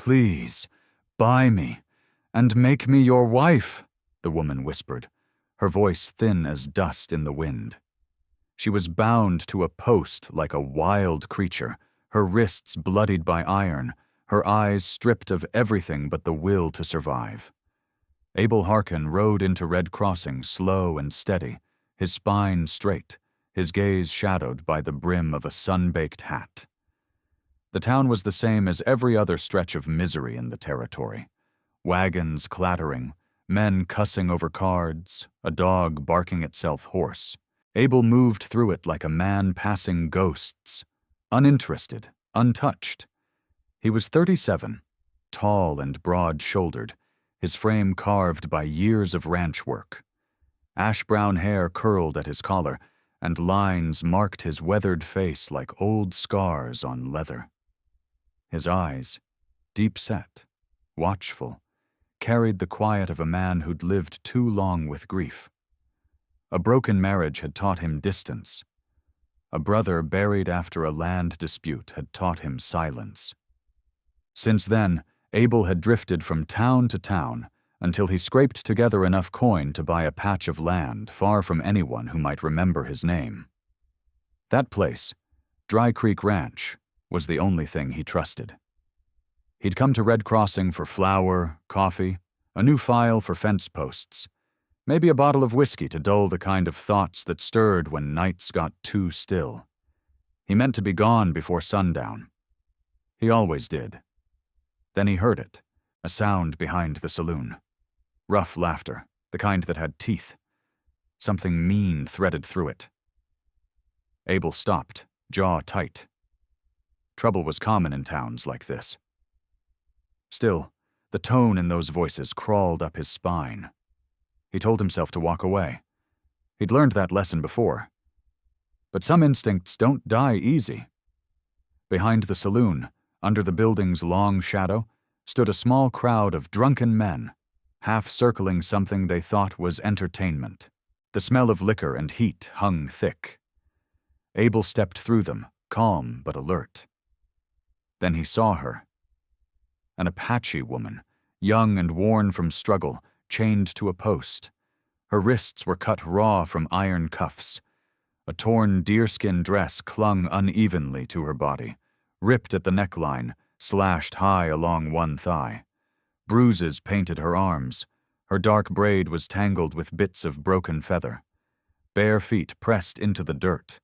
"Please, buy me, and make me your wife," the woman whispered, her voice thin as dust in the wind. She was bound to a post like a wild creature, her wrists bloodied by iron, her eyes stripped of everything but the will to survive. Abel Harkin rode into Red Crossing slow and steady, his spine straight, his gaze shadowed by the brim of a sun-baked hat. The town was the same as every other stretch of misery in the territory. Wagons clattering, men cussing over cards, a dog barking itself hoarse. Abel moved through it like a man passing ghosts, uninterested, untouched. He was 37, tall and broad-shouldered, his frame carved by years of ranch work. Ash-brown hair curled at his collar, and lines marked his weathered face like old scars on leather. His eyes, deep-set, watchful, carried the quiet of a man who'd lived too long with grief. A broken marriage had taught him distance. A brother buried after a land dispute had taught him silence. Since then, Abel had drifted from town to town until he scraped together enough coin to buy a patch of land far from anyone who might remember his name. That place, Dry Creek Ranch, was the only thing he trusted. He'd come to Red Crossing for flour, coffee, a new file for fence posts, maybe a bottle of whiskey to dull the kind of thoughts that stirred when nights got too still. He meant to be gone before sundown. He always did. Then he heard it, a sound behind the saloon. Rough laughter, the kind that had teeth. Something mean threaded through it. Abel stopped, jaw tight. Trouble was common in towns like this. Still, the tone in those voices crawled up his spine. He told himself to walk away. He'd learned that lesson before. But some instincts don't die easy. Behind the saloon, under the building's long shadow, stood a small crowd of drunken men, half circling something they thought was entertainment. The smell of liquor and heat hung thick. Abel stepped through them, calm but alert. Then he saw her. An Apache woman, young and worn from struggle, chained to a post. Her wrists were cut raw from iron cuffs. A torn deerskin dress clung unevenly to her body, ripped at the neckline, slashed high along one thigh. Bruises painted her arms. Her dark braid was tangled with bits of broken feather. Bare feet pressed into the dirt.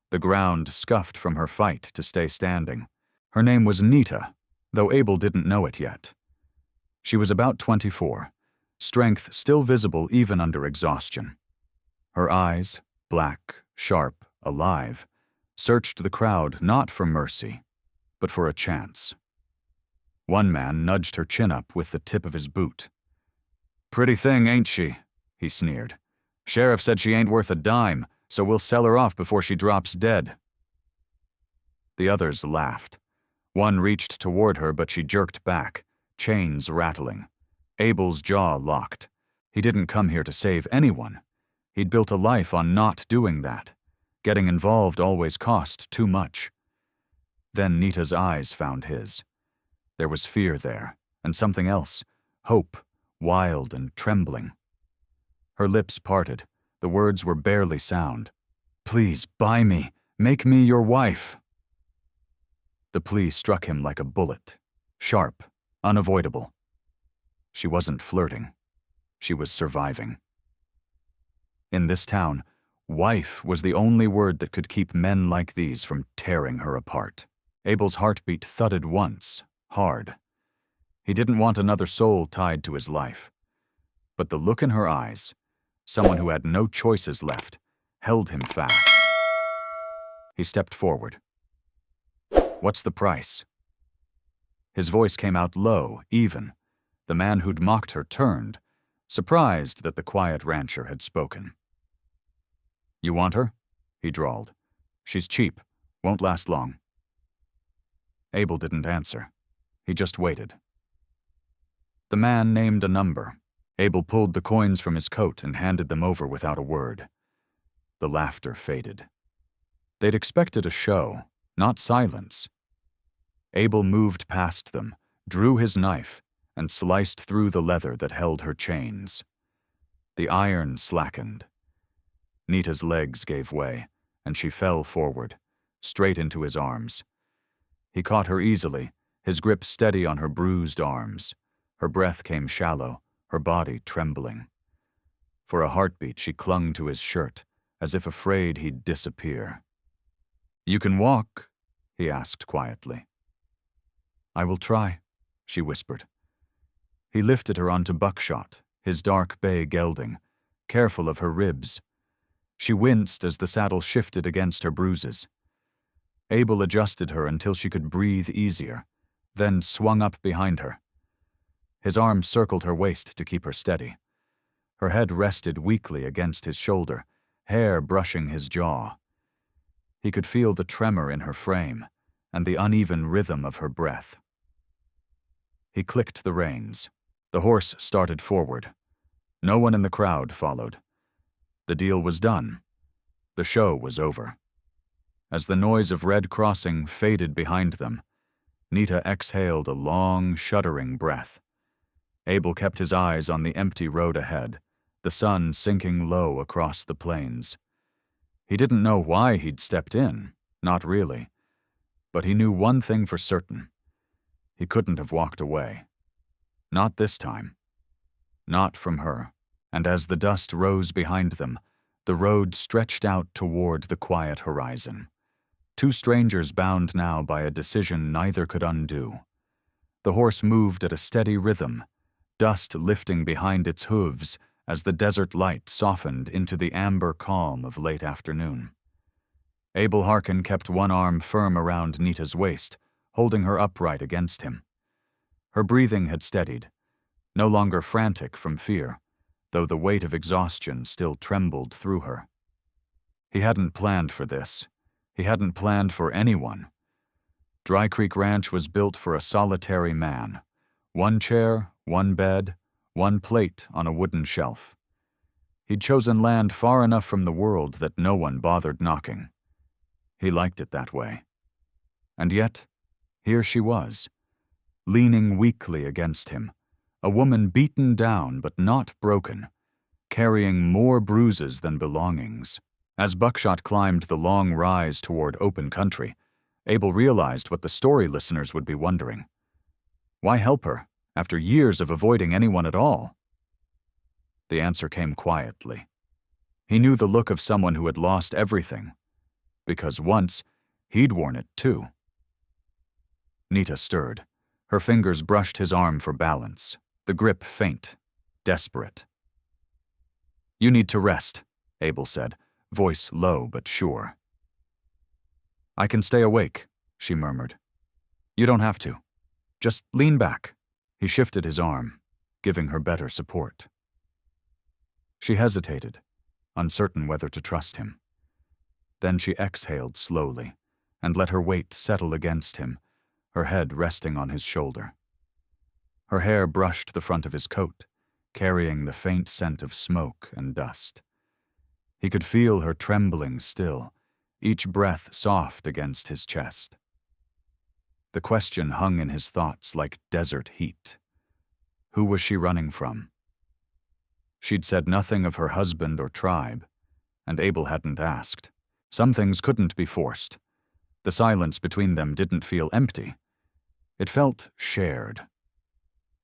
The ground scuffed from her fight to stay standing. Her name was Nita, though Abel didn't know it yet. She was about 24, strength still visible even under exhaustion. Her eyes, black, sharp, alive, searched the crowd not for mercy, but for a chance. One man nudged her chin up with the tip of his boot. "Pretty thing, ain't she?" he sneered. "Sheriff said she ain't worth a dime, so we'll sell her off before she drops dead." The others laughed. One reached toward her, but she jerked back, chains rattling. Abel's jaw locked. He didn't come here to save anyone. He'd built a life on not doing that. Getting involved always cost too much. Then Nita's eyes found his. There was fear there, and something else, hope, wild and trembling. Her lips parted. The words were barely sound. "Please, buy me. Make me your wife." The plea struck him like a bullet, sharp, unavoidable. She wasn't flirting. She was surviving. In this town, wife was the only word that could keep men like these from tearing her apart. Abel's heartbeat thudded once, hard. He didn't want another soul tied to his life. But the look in her eyes, someone who had no choices left, held him fast. He stepped forward. "What's the price?" His voice came out low, even. The man who'd mocked her turned, surprised that the quiet rancher had spoken. "You want her?" he drawled. "She's cheap. Won't last long." Abel didn't answer. He just waited. The man named a number. Abel pulled the coins from his coat and handed them over without a word. The laughter faded. They'd expected a show, not silence. Abel moved past them, drew his knife, and sliced through the leather that held her chains. The iron slackened. Nita's legs gave way, and she fell forward, straight into his arms. He caught her easily, his grip steady on her bruised arms. Her breath came shallow, her body trembling. For a heartbeat, she clung to his shirt, as if afraid he'd disappear. "You can walk?" he asked quietly. "I will try," she whispered. He lifted her onto Buckshot, his dark bay gelding, careful of her ribs. She winced as the saddle shifted against her bruises. Abel adjusted her until she could breathe easier, then swung up behind her. His arm circled her waist to keep her steady. Her head rested weakly against his shoulder, hair brushing his jaw. He could feel the tremor in her frame and the uneven rhythm of her breath. He clicked the reins. The horse started forward. No one in the crowd followed. The deal was done. The show was over. As the noise of Red Crossing faded behind them, Nita exhaled a long, shuddering breath. Abel kept his eyes on the empty road ahead, the sun sinking low across the plains. He didn't know why he'd stepped in, not really. But he knew one thing for certain. He couldn't have walked away. Not this time. Not from her. And as the dust rose behind them, the road stretched out toward the quiet horizon. Two strangers bound now by a decision neither could undo. The horse moved at a steady rhythm, dust lifting behind its hooves as the desert light softened into the amber calm of late afternoon. Abel Harkin kept one arm firm around Nita's waist, holding her upright against him. Her breathing had steadied, no longer frantic from fear, though the weight of exhaustion still trembled through her. He hadn't planned for this. He hadn't planned for anyone. Dry Creek Ranch was built for a solitary man. One chair, one bed, one plate on a wooden shelf. He'd chosen land far enough from the world that no one bothered knocking. He liked it that way. And yet, here she was, leaning weakly against him, a woman beaten down but not broken, carrying more bruises than belongings. As Buckshot climbed the long rise toward open country, Abel realized what the story listeners would be wondering. Why help her, after years of avoiding anyone at all? The answer came quietly. He knew the look of someone who had lost everything, because once he'd worn it too. Nita stirred. Her fingers brushed his arm for balance, the grip faint, desperate. "You need to rest," Abel said, voice low but sure. "I can stay awake," she murmured. "You don't have to. Just lean back." He shifted his arm, giving her better support. She hesitated, uncertain whether to trust him. Then she exhaled slowly and let her weight settle against him, her head resting on his shoulder. Her hair brushed the front of his coat, carrying the faint scent of smoke and dust. He could feel her trembling still, each breath soft against his chest. The question hung in his thoughts like desert heat. Who was she running from? She'd said nothing of her husband or tribe, and Abel hadn't asked. Some things couldn't be forced. The silence between them didn't feel empty. It felt shared.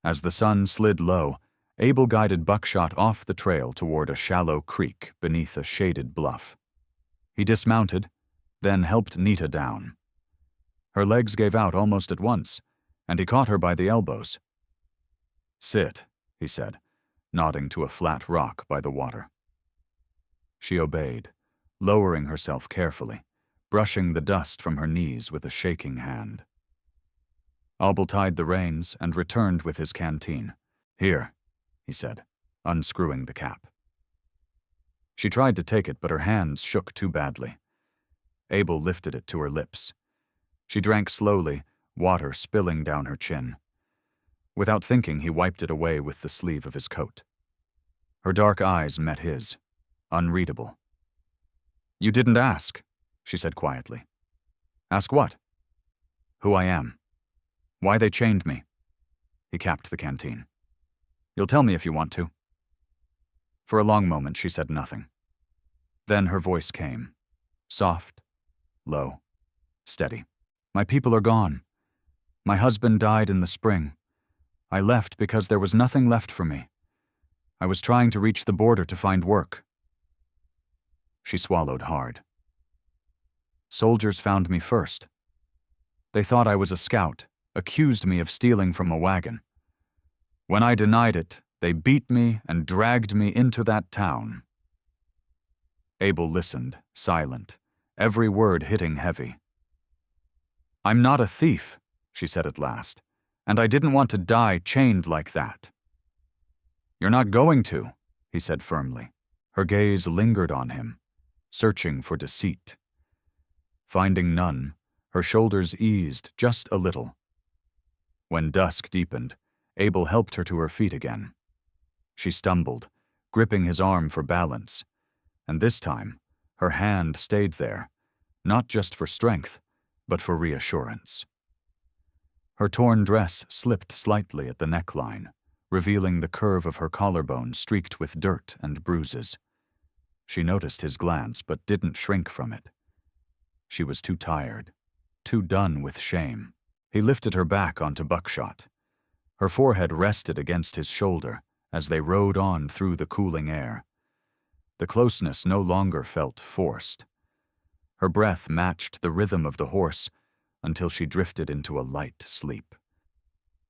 As the sun slid low, Abel guided Buckshot off the trail toward a shallow creek beneath a shaded bluff. He dismounted, then helped Nita down. Her legs gave out almost at once, and he caught her by the elbows. "Sit," he said, nodding to a flat rock by the water. She obeyed, lowering herself carefully, brushing the dust from her knees with a shaking hand. Abel tied the reins and returned with his canteen. "Here," he said, unscrewing the cap. She tried to take it, but her hands shook too badly. Abel lifted it to her lips. She drank slowly, water spilling down her chin. Without thinking, he wiped it away with the sleeve of his coat. Her dark eyes met his, unreadable. "You didn't ask," she said quietly. "Ask what?" "Who I am. Why they chained me. He capped the canteen. "You'll tell me if you want to." For a long moment she said nothing. Then her voice came, soft, low, steady. "My people are gone. My husband died in the spring. I left because there was nothing left for me. I was trying to reach the border to find work." She swallowed hard. "Soldiers found me first. They thought I was a scout, accused me of stealing from a wagon. When I denied it, they beat me and dragged me into that town." Abel listened, silent, every word hitting heavy. "I'm not a thief," she said at last, "and I didn't want to die chained like that." "You're not going to," he said firmly. Her gaze lingered on him, searching for deceit. Finding none, her shoulders eased just a little. When dusk deepened, Abel helped her to her feet again. She stumbled, gripping his arm for balance, and this time, her hand stayed there, not just for strength, but for reassurance. Her torn dress slipped slightly at the neckline, revealing the curve of her collarbone streaked with dirt and bruises. She noticed his glance but didn't shrink from it. She was too tired, too done with shame. He lifted her back onto buckshot. Her forehead rested against his shoulder as they rode on through the cooling air. The closeness no longer felt forced. Her breath matched the rhythm of the horse until she drifted into a light sleep.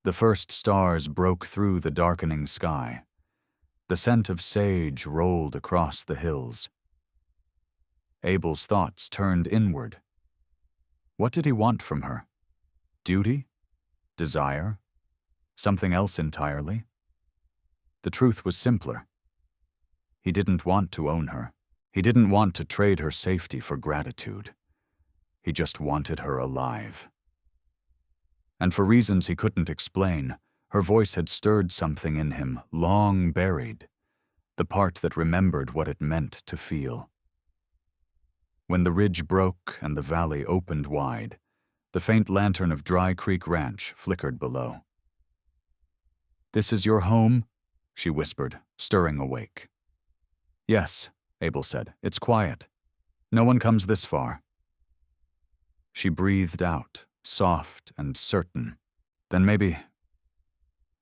The first stars broke through the darkening sky. The scent of sage rolled across the hills. Abel's thoughts turned inward. What did he want from her? Duty? Desire? Something else entirely? The truth was simpler. He didn't want to own her. He didn't want to trade her safety for gratitude. He just wanted her alive. And for reasons he couldn't explain, her voice had stirred something in him long buried, the part that remembered what it meant to feel. When the ridge broke and the valley opened wide, the faint lantern of Dry Creek Ranch flickered below. "This is your home?" she whispered, stirring awake. "Yes," Abel said. "It's quiet. No one comes this far." She breathed out, soft and certain. "Then maybe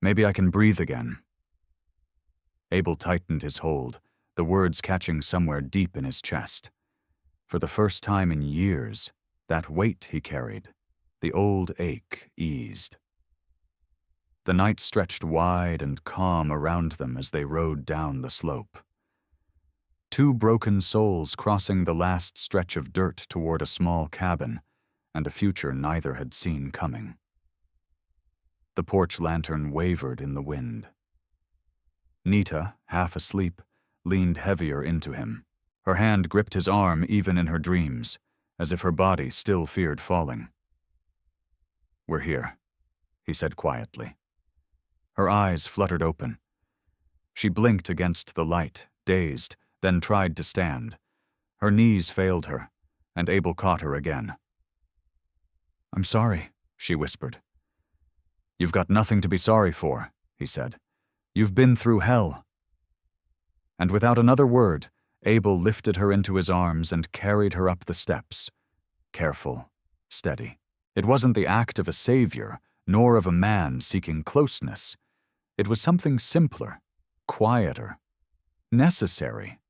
I can breathe again." Abel tightened his hold, the words catching somewhere deep in his chest. For the first time in years, that weight he carried, the old ache, eased. The night stretched wide and calm around them as they rode down the slope. Two broken souls crossing the last stretch of dirt toward a small cabin, and a future neither had seen coming. The porch lantern wavered in the wind. Nita, half asleep, leaned heavier into him. Her hand gripped his arm even in her dreams, as if her body still feared falling. "We're here," he said quietly. Her eyes fluttered open. She blinked against the light, dazed, then tried to stand. Her knees failed her, and Abel caught her again. "I'm sorry," she whispered. "You've got nothing to be sorry for," he said. "You've been through hell." And without another word, Abel lifted her into his arms and carried her up the steps. Careful, steady. It wasn't the act of a savior, nor of a man seeking closeness. It was something simpler, quieter, necessary.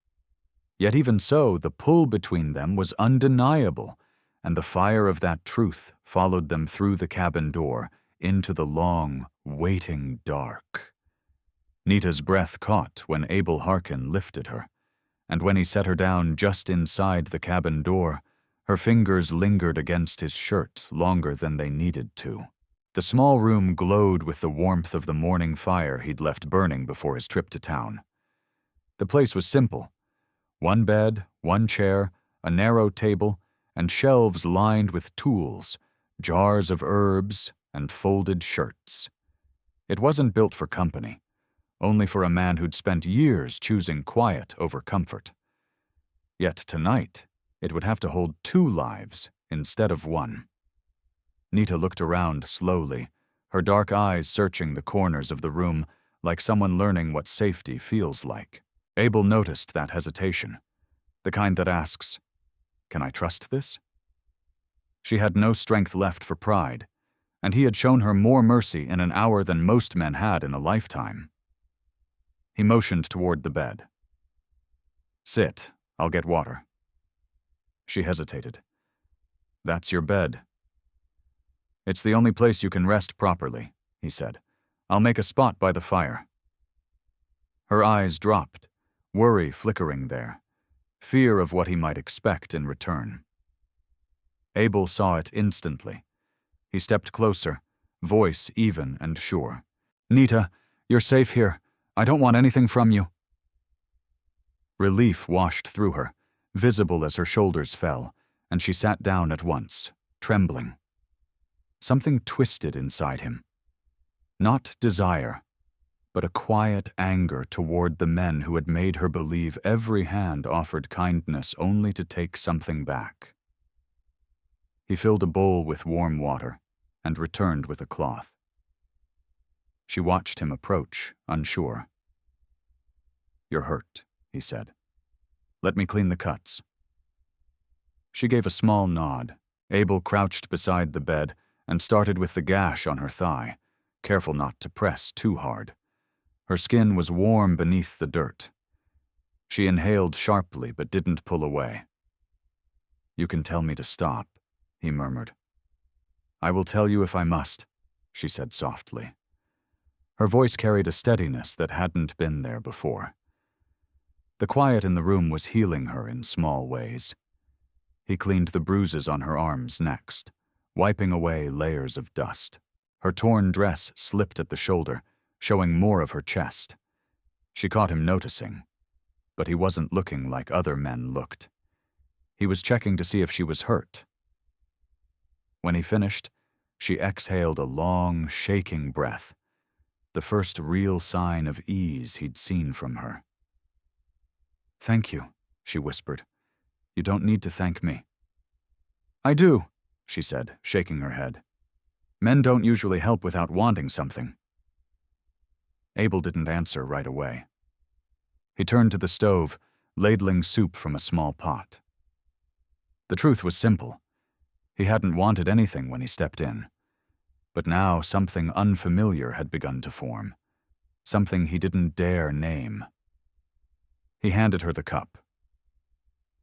Yet even so, the pull between them was undeniable, and the fire of that truth followed them through the cabin door into the long, waiting dark. Nita's breath caught when Abel Harkin lifted her, and when he set her down just inside the cabin door, her fingers lingered against his shirt longer than they needed to. The small room glowed with the warmth of the morning fire he'd left burning before his trip to town. The place was simple. One bed, one chair, a narrow table, and shelves lined with tools, jars of herbs, and folded shirts. It wasn't built for company, only for a man who'd spent years choosing quiet over comfort. Yet tonight, it would have to hold 2 lives instead of 1. Nita looked around slowly, her dark eyes searching the corners of the room like someone learning what safety feels like. Abel noticed that hesitation, the kind that asks, "Can I trust this?" She had no strength left for pride, and he had shown her more mercy in an hour than most men had in a lifetime. He motioned toward the bed. "Sit, I'll get water." She hesitated. "That's your bed." "It's the only place you can rest properly," he said. "I'll make a spot by the fire." Her eyes dropped, worry flickering there, fear of what he might expect in return. Abel saw it instantly. He stepped closer, voice even and sure. "Nita, you're safe here. I don't want anything from you." Relief washed through her, visible as her shoulders fell, and she sat down at once, trembling. Something twisted inside him. Not desire, but a quiet anger toward the men who had made her believe every hand offered kindness only to take something back. He filled a bowl with warm water and returned with a cloth. She watched him approach, unsure. "You're hurt," he said. "Let me clean the cuts." She gave a small nod. Abel crouched beside the bed and started with the gash on her thigh, careful not to press too hard. Her skin was warm beneath the dirt. She inhaled sharply but didn't pull away. "You can tell me to stop," he murmured. "I will tell you if I must," she said softly. Her voice carried a steadiness that hadn't been there before. The quiet in the room was healing her in small ways. He cleaned the bruises on her arms next, wiping away layers of dust. Her torn dress slipped at the shoulder, showing more of her chest. She caught him noticing, but he wasn't looking like other men looked. He was checking to see if she was hurt. When he finished, she exhaled a long, shaking breath, the first real sign of ease he'd seen from her. "Thank you," she whispered. "You don't need to thank me." "I do," she said, shaking her head. "Men don't usually help without wanting something." Abel didn't answer right away. He turned to the stove, ladling soup from a small pot. The truth was simple. He hadn't wanted anything when he stepped in. But now something unfamiliar had begun to form, something he didn't dare name. He handed her the cup.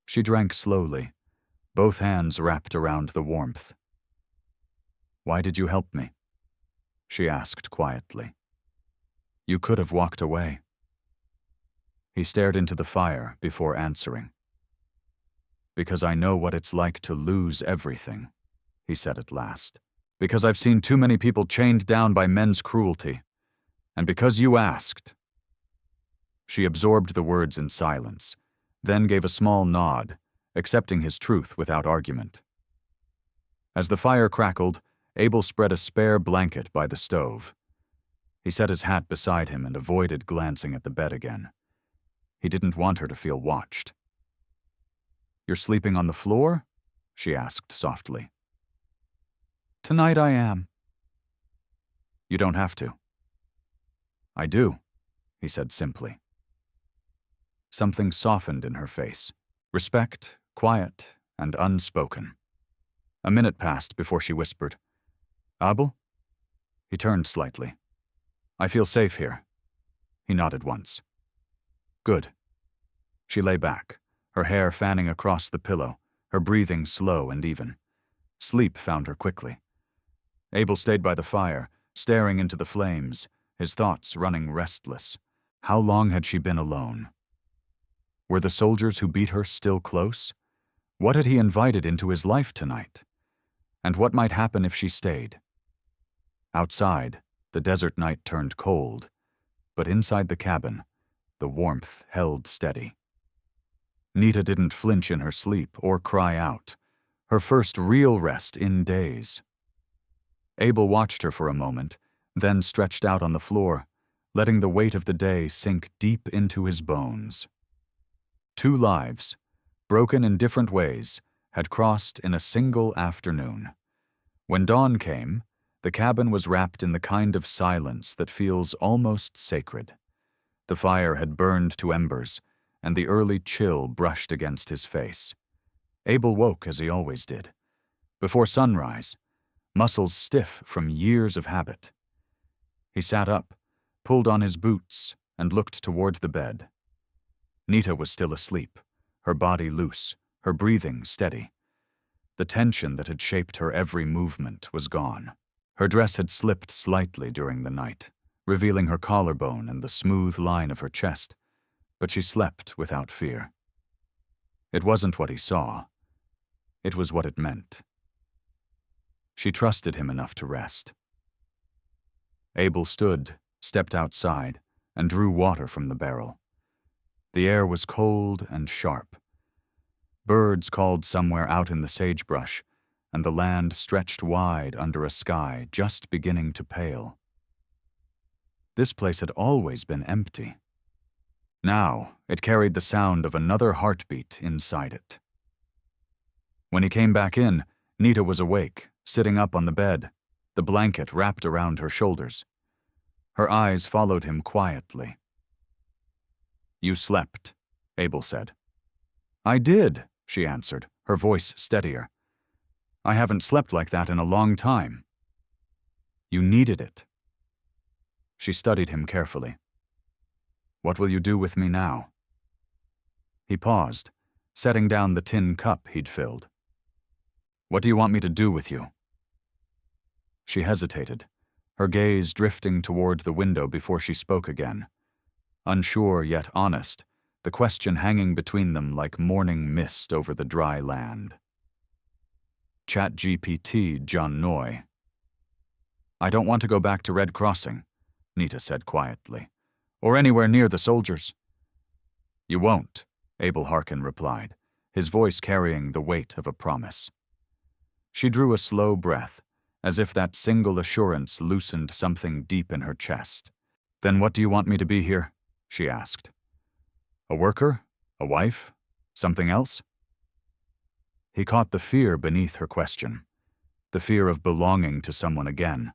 She drank slowly, both hands wrapped around the warmth. "Why did you help me?" she asked quietly. "You could have walked away." He stared into the fire before answering. "Because I know what it's like to lose everything," he said at last. "Because I've seen too many people chained down by men's cruelty. And because you asked." She absorbed the words in silence, then gave a small nod, accepting his truth without argument. As the fire crackled, Abel spread a spare blanket by the stove. He set his hat beside him and avoided glancing at the bed again. He didn't want her to feel watched. "You're sleeping on the floor?" she asked softly. "Tonight I am." "You don't have to." "I do," he said simply. Something softened in her face. Respect, quiet, and unspoken. A minute passed before she whispered, "Abel?" He turned slightly. "I feel safe here." He nodded once. "Good." She lay back, her hair fanning across the pillow, her breathing slow and even. Sleep found her quickly. Abel stayed by the fire, staring into the flames, his thoughts running restless. How long had she been alone? Were the soldiers who beat her still close? What had he invited into his life tonight? And what might happen if she stayed? Outside, the desert night turned cold, but inside the cabin, the warmth held steady. Nita didn't flinch in her sleep or cry out, her first real rest in days. Abel watched her for a moment, then stretched out on the floor, letting the weight of the day sink deep into his bones. 2 lives, broken in different ways, had crossed in a single afternoon. When dawn came, The cabin was wrapped in the kind of silence that feels almost sacred. The fire had burned to embers, and the early chill brushed against his face. Abel woke as he always did, before sunrise, muscles stiff from years of habit. He sat up, pulled on his boots, and looked toward the bed. Nita was still asleep, her body loose, her breathing steady. The tension that had shaped her every movement was gone. Her dress had slipped slightly during the night, revealing her collarbone and the smooth line of her chest, but she slept without fear. It wasn't what he saw. It was what it meant. She trusted him enough to rest. Abel stood, stepped outside, and drew water from the barrel. The air was cold and sharp. Birds called somewhere out in the sagebrush, and the land stretched wide under a sky just beginning to pale. This place had always been empty. Now it carried the sound of another heartbeat inside it. When he came back in, Nita was awake, sitting up on the bed, the blanket wrapped around her shoulders. Her eyes followed him quietly. "You slept," Abel said. "I did," she answered, her voice steadier. "I haven't slept like that in a long time." "You needed it." She studied him carefully. "What will you do with me now?" He paused, setting down the tin cup he'd filled. "What do you want me to do with you?" She hesitated, her gaze drifting toward the window before she spoke again. Unsure yet honest, the question hanging between them like morning mist over the dry land. ChatGPT John Noy. "I don't want to go back to Red Crossing," Nita said quietly, "or anywhere near the soldiers." "You won't," Abel Harkin replied, his voice carrying the weight of a promise. She drew a slow breath, as if that single assurance loosened something deep in her chest. "Then what do you want me to be here?" she asked. "A worker? A wife? Something else?" He caught the fear beneath her question, the fear of belonging to someone again,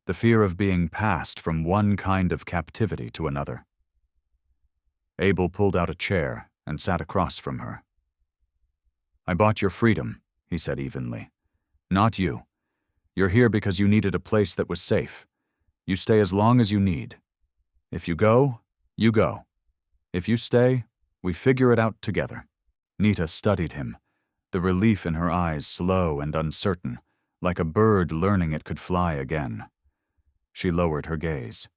the fear of being passed from one kind of captivity to another. Abel pulled out a chair and sat across from her. "I bought your freedom," he said evenly. "Not you. You're here because you needed a place that was safe. You stay as long as you need. If you go, you go. If you stay, we figure it out together." Nita studied him, the relief in her eyes slow and uncertain, like a bird learning it could fly again. She lowered her gaze.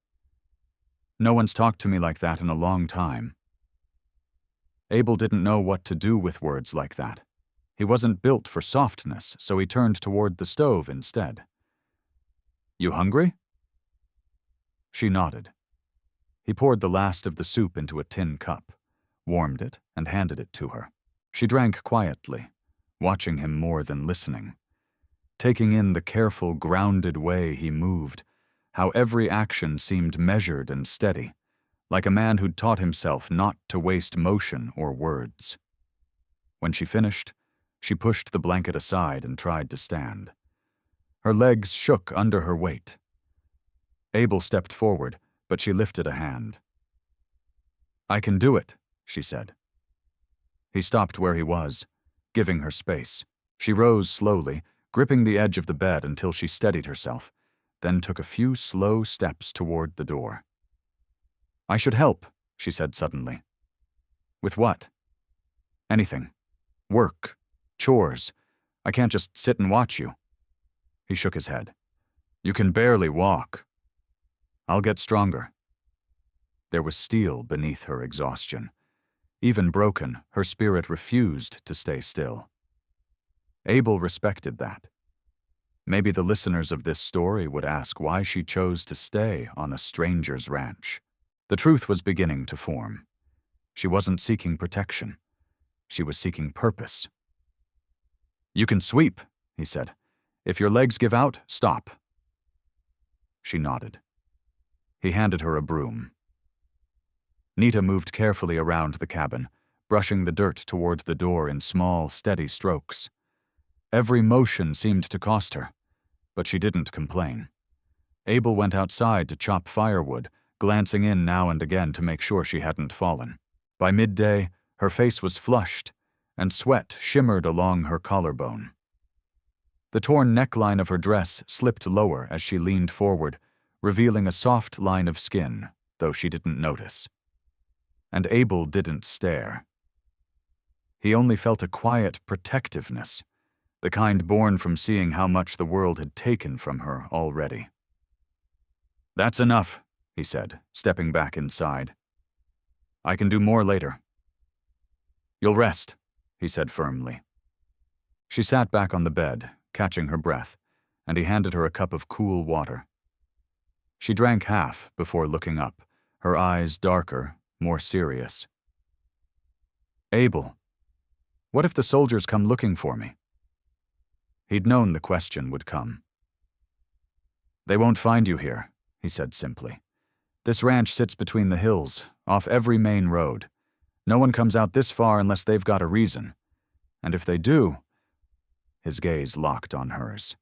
"No one's talked to me like that in a long time." Abel didn't know what to do with words like that. He wasn't built for softness, so he turned toward the stove instead. "You hungry?" She nodded. He poured the last of the soup into a tin cup, warmed it, and handed it to her. She drank quietly, watching him more than listening, taking in the careful, grounded way he moved, how every action seemed measured and steady, like a man who'd taught himself not to waste motion or words. When she finished, she pushed the blanket aside and tried to stand. Her legs shook under her weight. Abel stepped forward, but she lifted a hand. "I can do it," she said. He stopped where he was, giving her space. She rose slowly, gripping the edge of the bed until she steadied herself, then took a few slow steps toward the door. "I should help," she said suddenly. "With what?" "Anything. Work. Chores. I can't just sit and watch you." He shook his head. "You can barely walk." "I'll get stronger." There was steel beneath her exhaustion. Even broken, her spirit refused to stay still. Abel respected that. Maybe the listeners of this story would ask why she chose to stay on a stranger's ranch. The truth was beginning to form. She wasn't seeking protection. She was seeking purpose. "You can sweep," he said. "If your legs give out, stop." She nodded. He handed her a broom. Nita moved carefully around the cabin, brushing the dirt toward the door in small, steady strokes. Every motion seemed to cost her. But she didn't complain. Abel went outside to chop firewood, glancing in now and again to make sure she hadn't fallen. By midday, her face was flushed, and sweat shimmered along her collarbone. The torn neckline of her dress slipped lower as she leaned forward, revealing a soft line of skin, though she didn't notice. And Abel didn't stare. He only felt a quiet protectiveness, the kind born from seeing how much the world had taken from her already. "That's enough," he said, stepping back inside. "I can do more later." "You'll rest," he said firmly. She sat back on the bed, catching her breath, and he handed her a cup of cool water. She drank half before looking up, her eyes darker, more serious. "Abel, what if the soldiers come looking for me?" He'd known the question would come. "They won't find you here," he said simply. "This ranch sits between the hills, off every main road. No one comes out this far unless they've got a reason. And if they do—" His gaze locked on hers.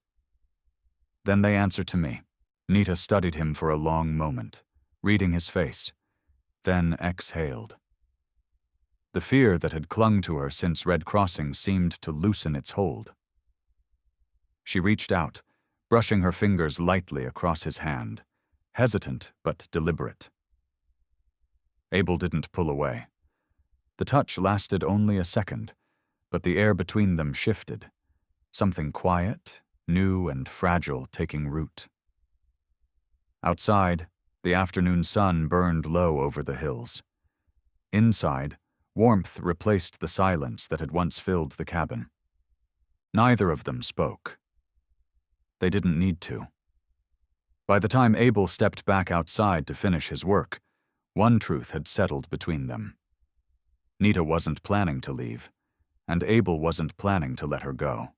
"Then they answer to me." Nita studied him for a long moment, reading his face, then exhaled. The fear that had clung to her since Red Crossing seemed to loosen its hold. She reached out, brushing her fingers lightly across his hand, hesitant but deliberate. Abel didn't pull away. The touch lasted only a second, but the air between them shifted, something quiet, new and fragile taking root. Outside, the afternoon sun burned low over the hills. Inside, warmth replaced the silence that had once filled the cabin. Neither of them spoke. They didn't need to. By the time Abel stepped back outside to finish his work, one truth had settled between them. Nita wasn't planning to leave, and Abel wasn't planning to let her go.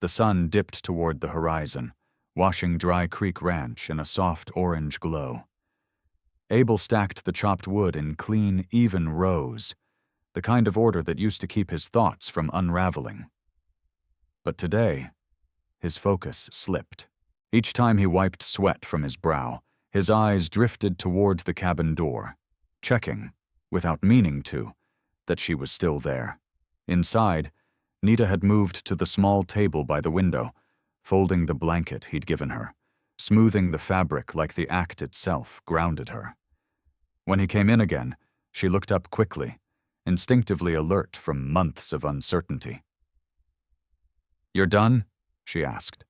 The sun dipped toward the horizon, washing Dry Creek Ranch in a soft orange glow. Abel stacked the chopped wood in clean, even rows, the kind of order that used to keep his thoughts from unraveling. But today, his focus slipped. Each time he wiped sweat from his brow, his eyes drifted toward the cabin door, checking, without meaning to, that she was still there. Inside, Nita had moved to the small table by the window, folding the blanket he'd given her, smoothing the fabric like the act itself grounded her. When he came in again, she looked up quickly, instinctively alert from months of uncertainty. "You're done?" she asked.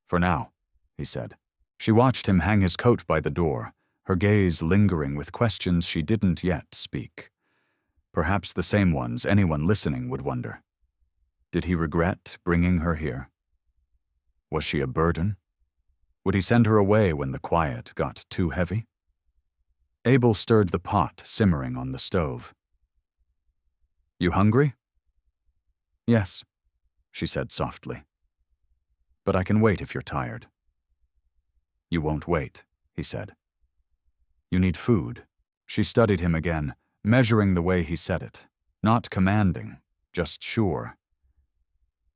"For now," he said. She watched him hang his coat by the door, her gaze lingering with questions she didn't yet speak. Perhaps the same ones anyone listening would wonder. Did he regret bringing her here? Was she a burden? Would he send her away when the quiet got too heavy? Abel stirred the pot simmering on the stove. "You hungry?" "Yes," she said softly. "But I can wait if you're tired." "You won't wait," he said. "You need food." She studied him again, measuring the way he said it, not commanding, just sure.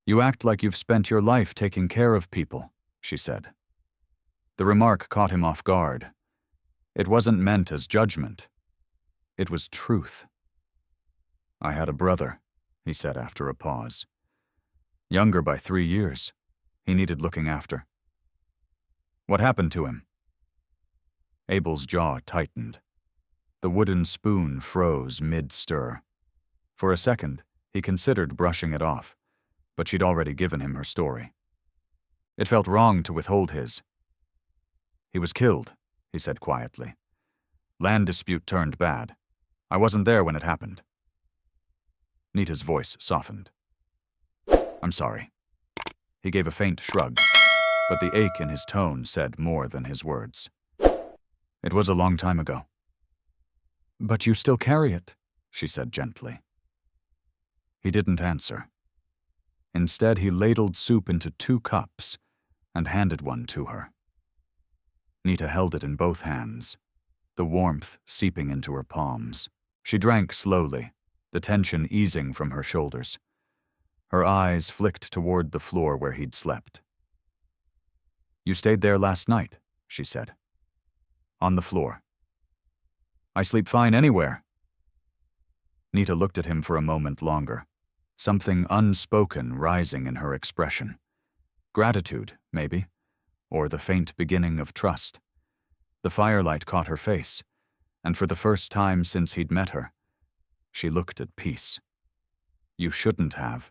"You act like you've spent your life taking care of people," she said. The remark caught him off guard. It wasn't meant as judgment. It was truth. "I had a brother," he said after a pause. "Younger by 3 years. He needed looking after." "What happened to him?" Abel's jaw tightened. The wooden spoon froze mid-stir. For a second, he considered brushing it off, but she'd already given him her story. It felt wrong to withhold his. "He was killed," he said quietly. "Land dispute turned bad. I wasn't there when it happened." Nita's voice softened. "I'm sorry." He gave a faint shrug, but the ache in his tone said more than his words. "It was a long time ago." "But you still carry it," she said gently. He didn't answer. Instead, he ladled soup into 2 cups and handed one to her. Nita held it in both hands, the warmth seeping into her palms. She drank slowly, the tension easing from her shoulders. Her eyes flicked toward the floor where he'd slept. You stayed there last night, she said. On the floor. I sleep fine anywhere. Nita looked at him for a moment longer, something unspoken rising in her expression. Gratitude, maybe, or the faint beginning of trust. The firelight caught her face, and for the first time since he'd met her, she looked at peace. You shouldn't have,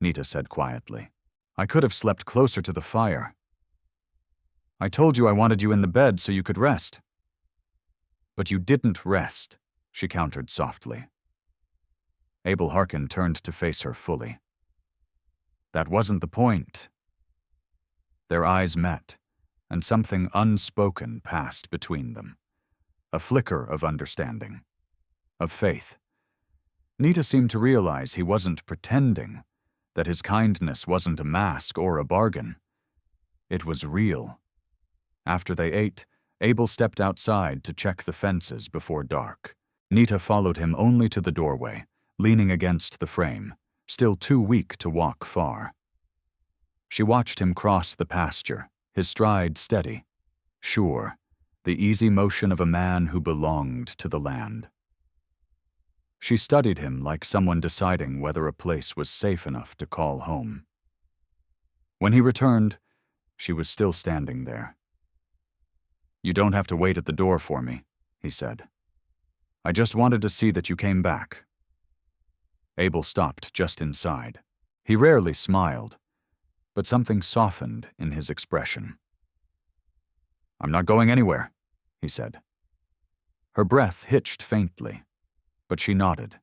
Nita said quietly. I could have slept closer to the fire. I told you I wanted you in the bed so you could rest. But you didn't rest, she countered softly. Abel Harkin turned to face her fully. That wasn't the point. Their eyes met, and something unspoken passed between them. A flicker of understanding, of faith. Nita seemed to realize he wasn't pretending, that his kindness wasn't a mask or a bargain. It was real. After they ate, Abel stepped outside to check the fences before dark. Nita followed him only to the doorway, leaning against the frame, still too weak to walk far. She watched him cross the pasture, his stride steady, sure, the easy motion of a man who belonged to the land. She studied him like someone deciding whether a place was safe enough to call home. When he returned, she was still standing there. You don't have to wait at the door for me, he said. I just wanted to see that you came back. Abel stopped just inside. He rarely smiled, but something softened in his expression. I'm not going anywhere, he said. Her breath hitched faintly, but she nodded.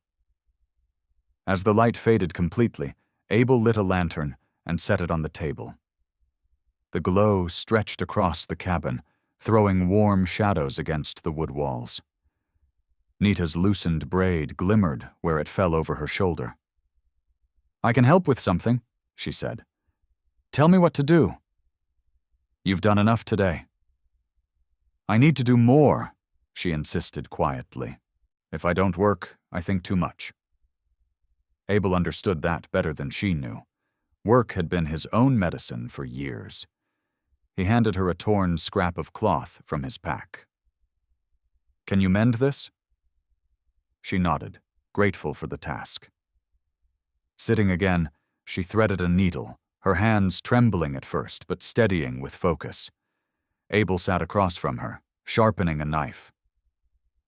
As the light faded completely, Abel lit a lantern and set it on the table. The glow stretched across the cabin, throwing warm shadows against the wood walls. Nita's loosened braid glimmered where it fell over her shoulder. I can help with something, she said. Tell me what to do. You've done enough today. I need to do more, she insisted quietly. If I don't work, I think too much. Abel understood that better than she knew. Work had been his own medicine for years. He handed her a torn scrap of cloth from his pack. Can you mend this? She nodded, grateful for the task. Sitting again, she threaded a needle, her hands trembling at first, but steadying with focus. Abel sat across from her, sharpening a knife.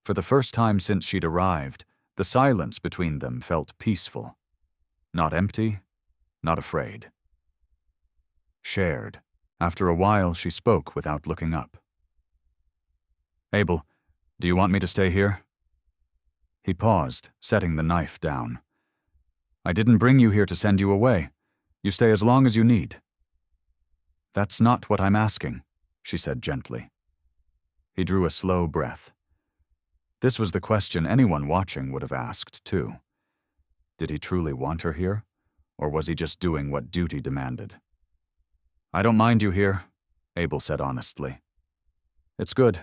For the first time since she'd arrived, the silence between them felt peaceful. Not empty, not afraid. Shared. After a while, she spoke without looking up. Abel, do you want me to stay here? He paused, setting the knife down. I didn't bring you here to send you away. You stay as long as you need. That's not what I'm asking, she said gently. He drew a slow breath. This was the question anyone watching would have asked, too. Did he truly want her here, or was he just doing what duty demanded? I don't mind you here, Abel said honestly. It's good,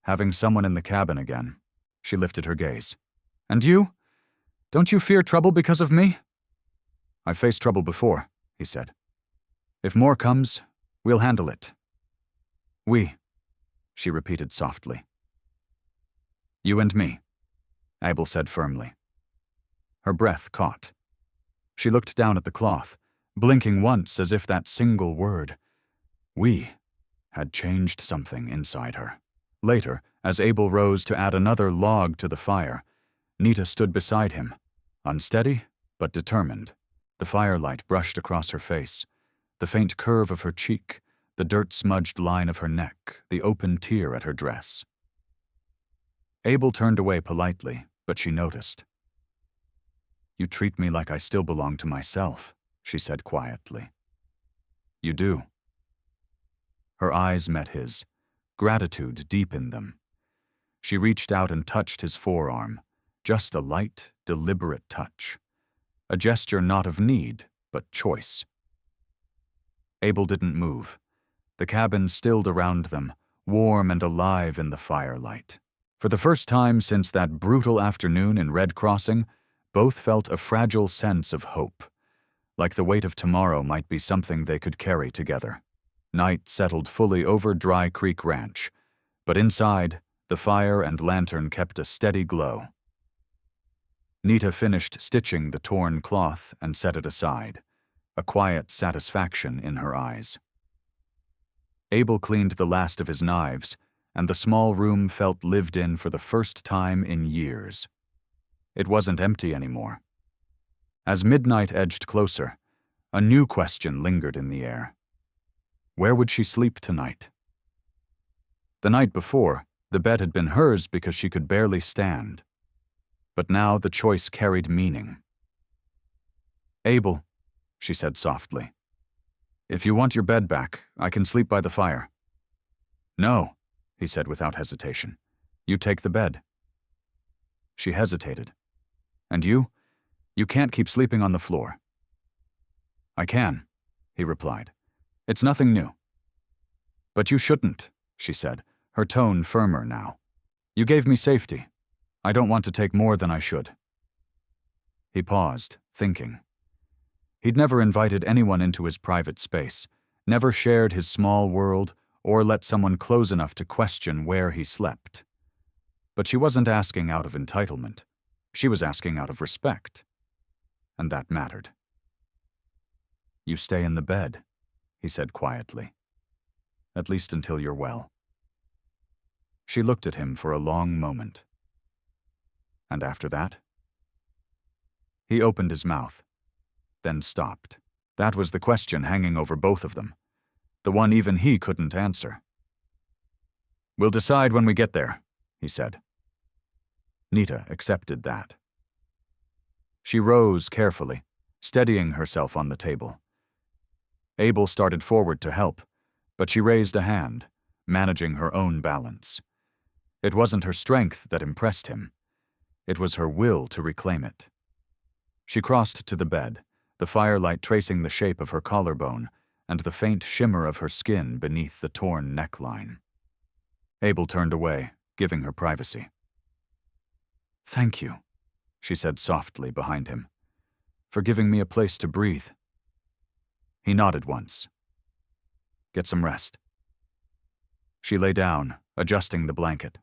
having someone in the cabin again. She lifted her gaze. And you? Don't you fear trouble because of me? I've faced trouble before, he said. If more comes, we'll handle it. We, she repeated softly. You and me, Abel said firmly. Her breath caught. She looked down at the cloth, blinking once as if that single word, we, had changed something inside her. Later, as Abel rose to add another log to the fire, Nita stood beside him, unsteady but determined. The firelight brushed across her face, the faint curve of her cheek, the dirt-smudged line of her neck, the open tear at her dress. Abel turned away politely, but she noticed. You treat me like I still belong to myself, she said quietly. You do. Her eyes met his, gratitude deep in them. She reached out and touched his forearm, just a light, deliberate touch. A gesture not of need, but choice. Abel didn't move. The cabin stilled around them, warm and alive in the firelight. For the first time since that brutal afternoon in Red Crossing, both felt a fragile sense of hope, like the weight of tomorrow might be something they could carry together. Night settled fully over Dry Creek Ranch, but inside, the fire and lantern kept a steady glow. Nita finished stitching the torn cloth and set it aside, a quiet satisfaction in her eyes. Abel cleaned the last of his knives, and the small room felt lived in for the first time in years. It wasn't empty anymore. As midnight edged closer, a new question lingered in the air. Where would she sleep tonight? The night before, the bed had been hers because she could barely stand. But now the choice carried meaning. "Abel," she said softly, "if you want your bed back, I can sleep by the fire." "No," he said without hesitation. "You take the bed." She hesitated. "And you? You can't keep sleeping on the floor." "I can," he replied. "It's nothing new." "But you shouldn't," she said, her tone firmer now. "You gave me safety. I don't want to take more than I should." He paused, thinking. He'd never invited anyone into his private space, never shared his small world, or let someone close enough to question where he slept. But she wasn't asking out of entitlement. She was asking out of respect. And that mattered. "You stay in the bed," he said quietly. "At least until you're well." She looked at him for a long moment. "And after that?" He opened his mouth, then stopped. That was the question hanging over both of them, the one even he couldn't answer. "We'll decide when we get there," he said. Nita accepted that. She rose carefully, steadying herself on the table. Abel started forward to help, but she raised a hand, managing her own balance. It wasn't her strength that impressed him. It was her will to reclaim it. She crossed to the bed, the firelight tracing the shape of her collarbone and the faint shimmer of her skin beneath the torn neckline. Abel turned away, giving her privacy. "Thank you," she said softly behind him, "for giving me a place to breathe." He nodded once. "Get some rest." She lay down, adjusting the blanket.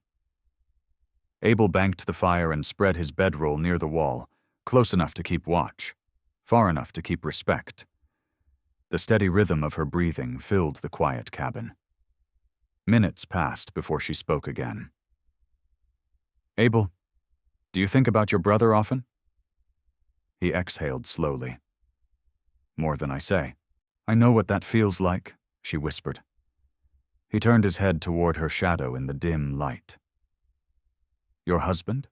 Abel banked the fire and spread his bedroll near the wall, close enough to keep watch, far enough to keep respect. The steady rhythm of her breathing filled the quiet cabin. Minutes passed before she spoke again. "Abel, do you think about your brother often?" He exhaled slowly. "More than I say." "I know what that feels like," she whispered. He turned his head toward her shadow in the dim light. "Your husband?"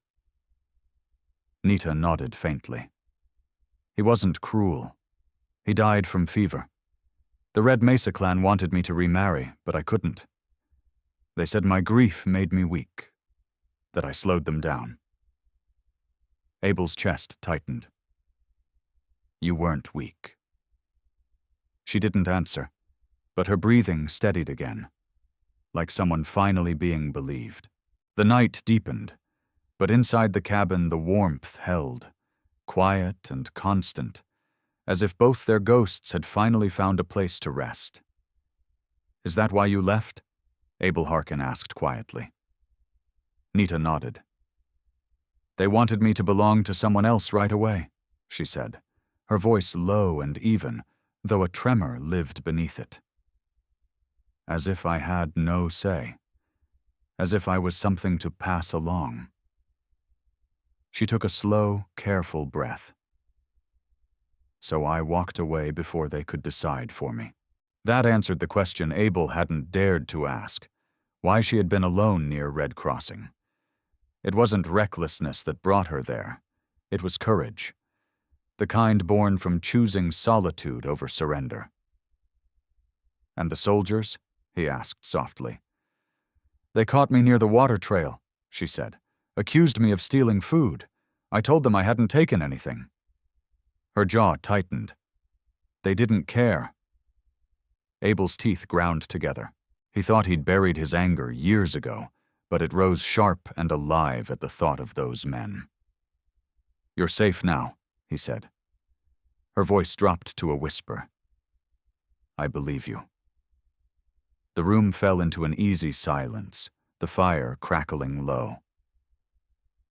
Nita nodded faintly. "He wasn't cruel. He died from fever. The Red Mesa clan wanted me to remarry, but I couldn't. They said my grief made me weak, that I slowed them down." Abel's chest tightened. "You weren't weak." She didn't answer, but her breathing steadied again, like someone finally being believed. The night deepened, but inside the cabin the warmth held, quiet and constant, as if both their ghosts had finally found a place to rest. "Is that why you left?" Abel Harkin asked quietly. Nita nodded. "They wanted me to belong to someone else right away," she said, her voice low and even, though a tremor lived beneath it. "As if I had no say. As if I was something to pass along." She took a slow, careful breath. "So I walked away before they could decide for me." That answered the question Abel hadn't dared to ask, why she had been alone near Red Crossing. It wasn't recklessness that brought her there. It was courage, the kind born from choosing solitude over surrender. "And the soldiers?" he asked softly. "They caught me near the water trail," she said, "accused me of stealing food. I told them I hadn't taken anything." Her jaw tightened. "They didn't care." Abel's teeth ground together. He thought he'd buried his anger years ago, but it rose sharp and alive at the thought of those men. "You're safe now," he said. Her voice dropped to a whisper. "I believe you." The room fell into an easy silence, the fire crackling low.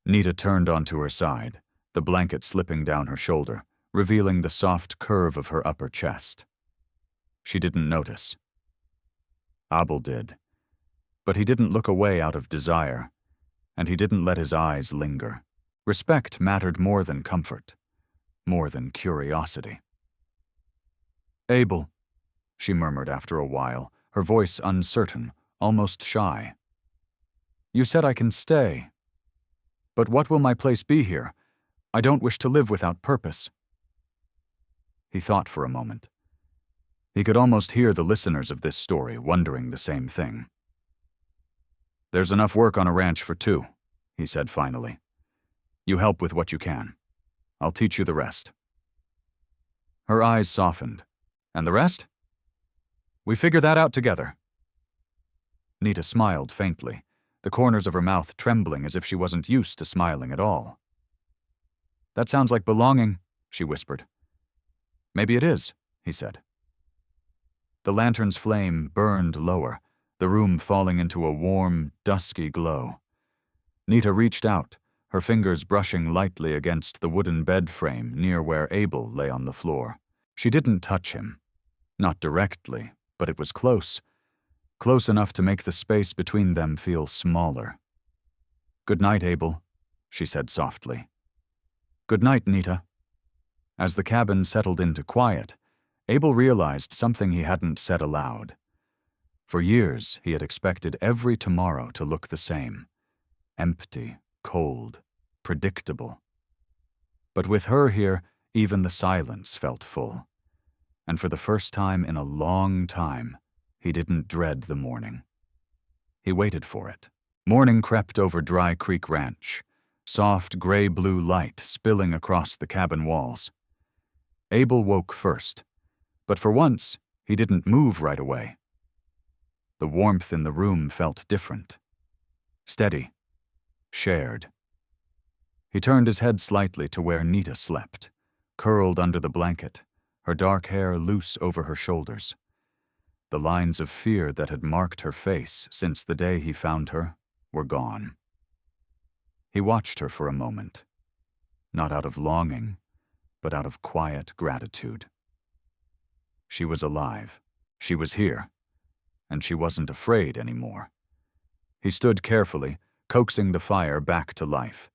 Nita turned onto her side, the blanket slipping down her shoulder, revealing the soft curve of her upper chest. She didn't notice. Abel did. But he didn't look away out of desire, and he didn't let his eyes linger. Respect mattered more than comfort, more than curiosity. "Abel," she murmured after a while, her voice uncertain, almost shy. "You said I can stay. But what will my place be here? I don't wish to live without purpose." He thought for a moment. He could almost hear the listeners of this story wondering the same thing. "There's enough work on a ranch for two," he said finally. "You help with what you can. I'll teach you the rest." Her eyes softened. "And the rest?" "We figure that out together." Nita smiled faintly, the corners of her mouth trembling as if she wasn't used to smiling at all. "That sounds like belonging," she whispered. "Maybe it is," he said. The lantern's flame burned lower, the room falling into a warm, dusky glow. Nita reached out, her fingers brushing lightly against the wooden bed frame near where Abel lay on the floor. She didn't touch him. Not directly, but it was close. Close enough to make the space between them feel smaller. "Good night, Abel," she said softly. "Good night, Nita." As the cabin settled into quiet, Abel realized something he hadn't said aloud. For years, he had expected every tomorrow to look the same. Empty, cold, predictable. But with her here, even the silence felt full. And for the first time in a long time, he didn't dread the morning. He waited for it. Morning crept over Dry Creek Ranch, soft gray-blue light spilling across the cabin walls. Abel woke first, but for once, he didn't move right away. The warmth in the room felt different. Steady. Shared. He turned his head slightly to where Nita slept, curled under the blanket, her dark hair loose over her shoulders. The lines of fear that had marked her face since the day he found her were gone. He watched her for a moment, not out of longing, but out of quiet gratitude. She was alive. She was here. And she wasn't afraid anymore. He stood carefully, coaxing the fire back to life.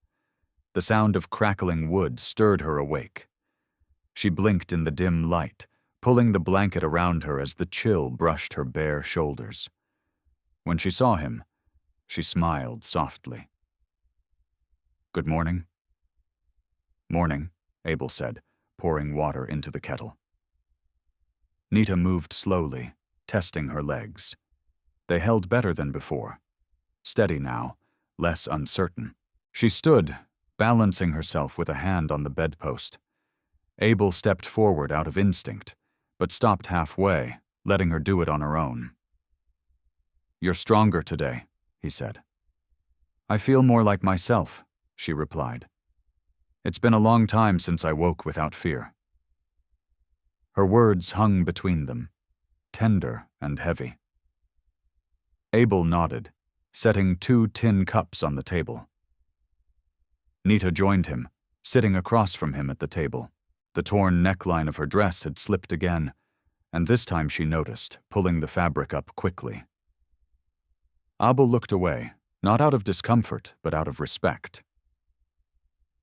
The sound of crackling wood stirred her awake. She blinked in the dim light, pulling the blanket around her as the chill brushed her bare shoulders. When she saw him, she smiled softly. "Good morning." "Morning," Abel said, pouring water into the kettle. Nita moved slowly, testing her legs. They held better than before. Steady now, less uncertain. She stood, balancing herself with a hand on the bedpost. Abel stepped forward out of instinct, but stopped halfway, letting her do it on her own. "You're stronger today," he said. "I feel more like myself," she replied. "It's been a long time since I woke without fear." Her words hung between them, tender and heavy. Abel nodded, setting 2 tin cups on the table. Nita joined him, sitting across from him at the table. The torn neckline of her dress had slipped again, and this time she noticed, pulling the fabric up quickly. Abel looked away, not out of discomfort, but out of respect.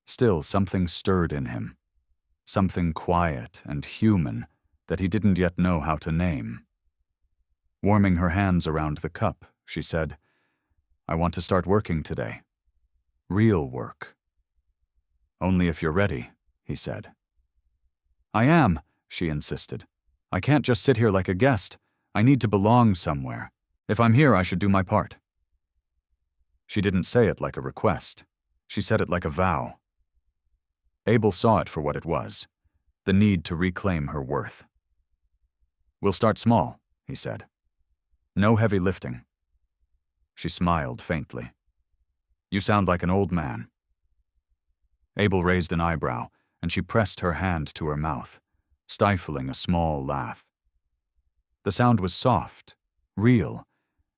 Still, something stirred in him. Something quiet and human that he didn't yet know how to name. Warming her hands around the cup, she said, "I want to start working today. Real work." "Only if you're ready," he said. "I am," she insisted. "I can't just sit here like a guest. I need to belong somewhere. If I'm here, I should do my part." She didn't say it like a request. She said it like a vow. Abel saw it for what it was, the need to reclaim her worth. "We'll start small," he said. "No heavy lifting." She smiled faintly. "You sound like an old man." Abel raised an eyebrow, and she pressed her hand to her mouth, stifling a small laugh. The sound was soft, real,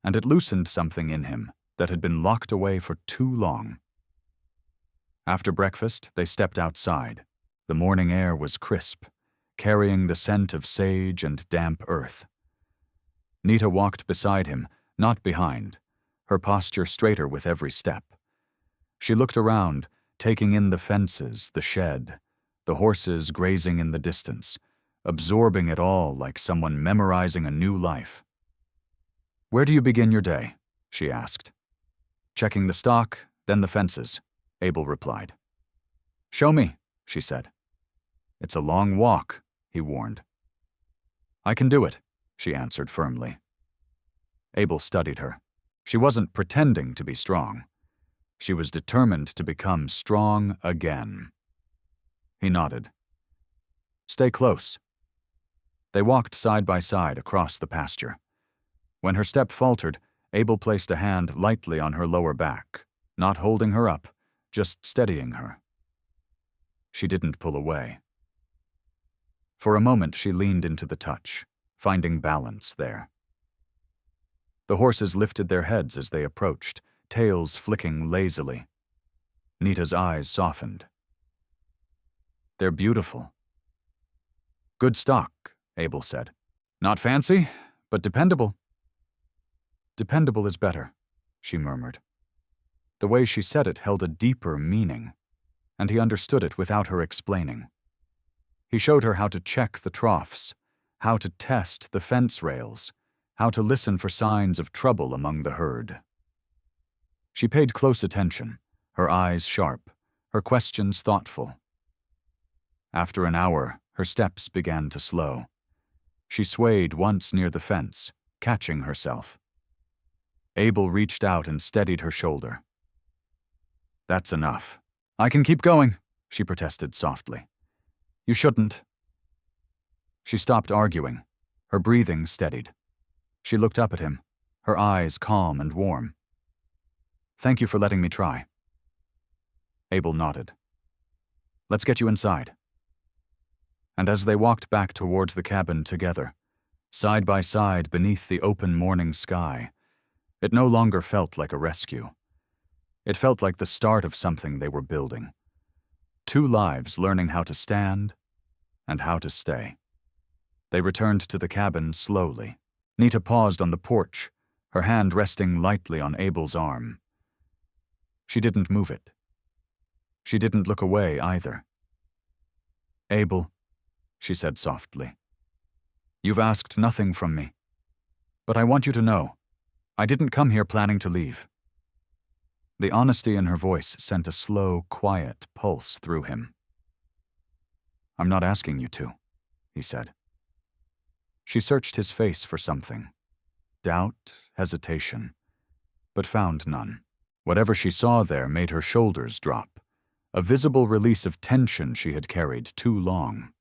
and it loosened something in him that had been locked away for too long. After breakfast, they stepped outside. The morning air was crisp, carrying the scent of sage and damp earth. Nita walked beside him, not behind, her posture straighter with every step. She looked around, taking in the fences, the shed, the horses grazing in the distance, absorbing it all like someone memorizing a new life. "Where do you begin your day?" she asked. "Checking the stock, then the fences," Abel replied. "Show me," she said. "It's a long walk," he warned. "I can do it," she answered firmly. Abel studied her. She wasn't pretending to be strong. She was determined to become strong again. He nodded. "Stay close." They walked side by side across the pasture. When her step faltered, Abel placed a hand lightly on her lower back, not holding her up, just steadying her. She didn't pull away. For a moment she leaned into the touch, finding balance there. The horses lifted their heads as they approached, tails flicking lazily. Nita's eyes softened. "They're beautiful." "Good stock," Abel said. "Not fancy, but dependable." "Dependable is better," she murmured. The way she said it held a deeper meaning, and he understood it without her explaining. He showed her how to check the troughs, how to test the fence rails, how to listen for signs of trouble among the herd. She paid close attention, her eyes sharp, her questions thoughtful. After an hour, her steps began to slow. She swayed once near the fence, catching herself. Abel reached out and steadied her shoulder. "That's enough. I can keep going," she protested softly. "You shouldn't." She stopped arguing. Her breathing steadied. She looked up at him, her eyes calm and warm. "Thank you for letting me try." Abel nodded. "Let's get you inside." And as they walked back towards the cabin together, side by side beneath the open morning sky, it no longer felt like a rescue. It felt like the start of something they were building. Two lives learning how to stand and how to stay. They returned to the cabin slowly. Nita paused on the porch, her hand resting lightly on Abel's arm. She didn't move it. She didn't look away either. "Abel," she said softly, "you've asked nothing from me. But I want you to know, I didn't come here planning to leave." The honesty in her voice sent a slow, quiet pulse through him. "I'm not asking you to," he said. She searched his face for something. Doubt, hesitation, but found none. Whatever she saw there made her shoulders drop, a visible release of tension she had carried too long.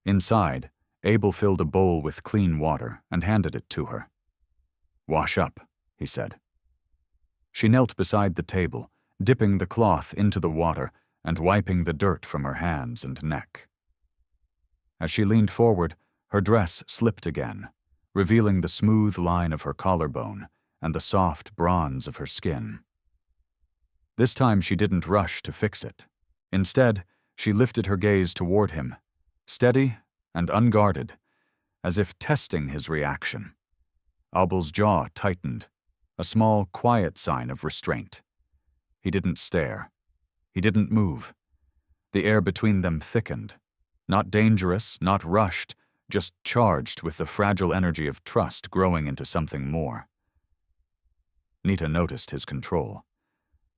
Inside, Abel filled a bowl with clean water and handed it to her. "Wash up," he said. She knelt beside the table, dipping the cloth into the water and wiping the dirt from her hands and neck. As she leaned forward, her dress slipped again, revealing the smooth line of her collarbone and the soft bronze of her skin. This time she didn't rush to fix it. Instead, she lifted her gaze toward him, steady and unguarded, as if testing his reaction. Abel's jaw tightened, a small, quiet sign of restraint. He didn't stare. He didn't move. The air between them thickened. Not dangerous, not rushed, just charged with the fragile energy of trust growing into something more. Nita noticed his control.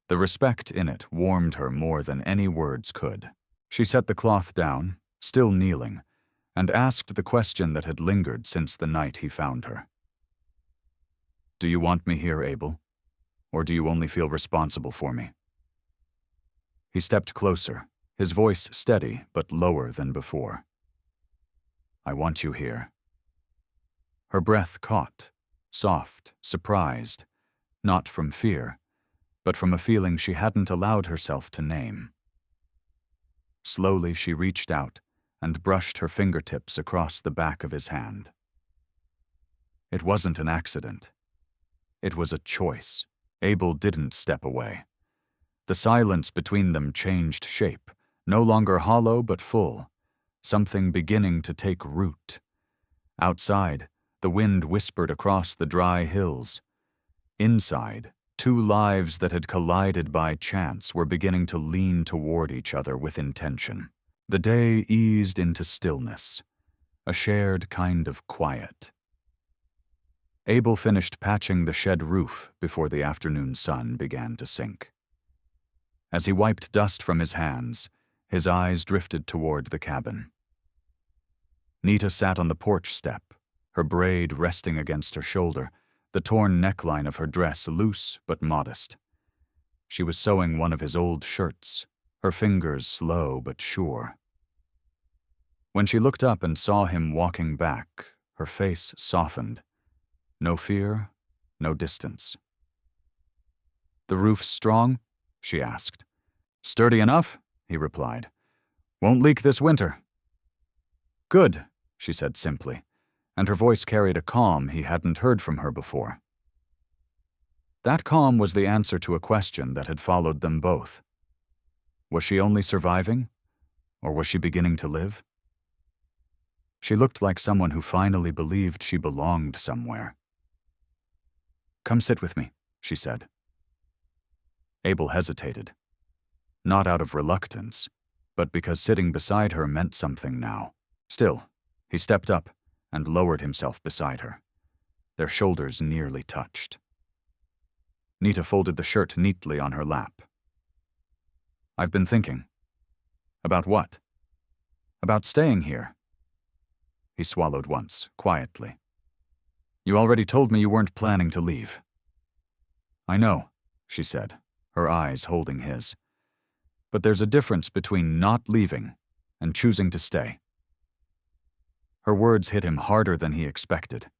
The respect in it warmed her more than any words could. She set the cloth down, still kneeling, and asked the question that had lingered since the night he found her. "Do you want me here, Abel? Or do you only feel responsible for me?" He stepped closer, his voice steady but lower than before. "I want you here." Her breath caught, soft, surprised, not from fear, but from a feeling she hadn't allowed herself to name. Slowly she reached out and brushed her fingertips across the back of his hand. It wasn't an accident. It was a choice. Abel didn't step away. The silence between them changed shape, no longer hollow but full, something beginning to take root. Outside, the wind whispered across the dry hills. Inside, two lives that had collided by chance were beginning to lean toward each other with intention. The day eased into stillness, a shared kind of quiet. Abel finished patching the shed roof before the afternoon sun began to sink. As he wiped dust from his hands, his eyes drifted toward the cabin. Nita sat on the porch step, her braid resting against her shoulder, the torn neckline of her dress loose but modest. She was sewing one of his old shirts, her fingers slow but sure. When she looked up and saw him walking back, her face softened. No fear, no distance. "The roof's strong?" she asked. "Sturdy enough," he replied. "Won't leak this winter." "Good," she said simply, and her voice carried a calm he hadn't heard from her before. That calm was the answer to a question that had followed them both. Was she only surviving, or was she beginning to live? She looked like someone who finally believed she belonged somewhere. "Come sit with me," she said. Abel hesitated, not out of reluctance, but because sitting beside her meant something now. Still, he stepped up and lowered himself beside her. Their shoulders nearly touched. Nita folded the shirt neatly on her lap. "I've been thinking." "About what?" "About staying here." He swallowed once, quietly. "You already told me you weren't planning to leave." "I know," she said, her eyes holding his. "But there's a difference between not leaving and choosing to stay." Her words hit him harder than he expected.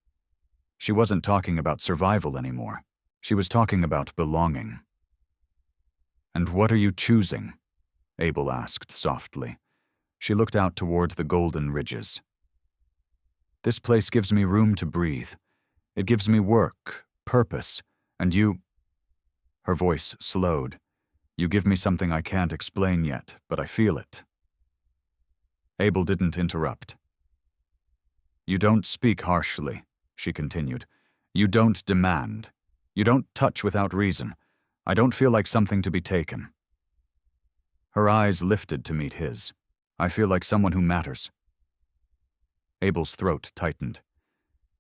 She wasn't talking about survival anymore. She was talking about belonging. "And what are you choosing?" Abel asked softly. She looked out toward the golden ridges. "This place gives me room to breathe. It gives me work, purpose, and you—" Her voice slowed. "You give me something I can't explain yet, but I feel it." Abel didn't interrupt. "You don't speak harshly," she continued. "You don't demand. You don't touch without reason. I don't feel like something to be taken." Her eyes lifted to meet his. "I feel like someone who matters." Abel's throat tightened.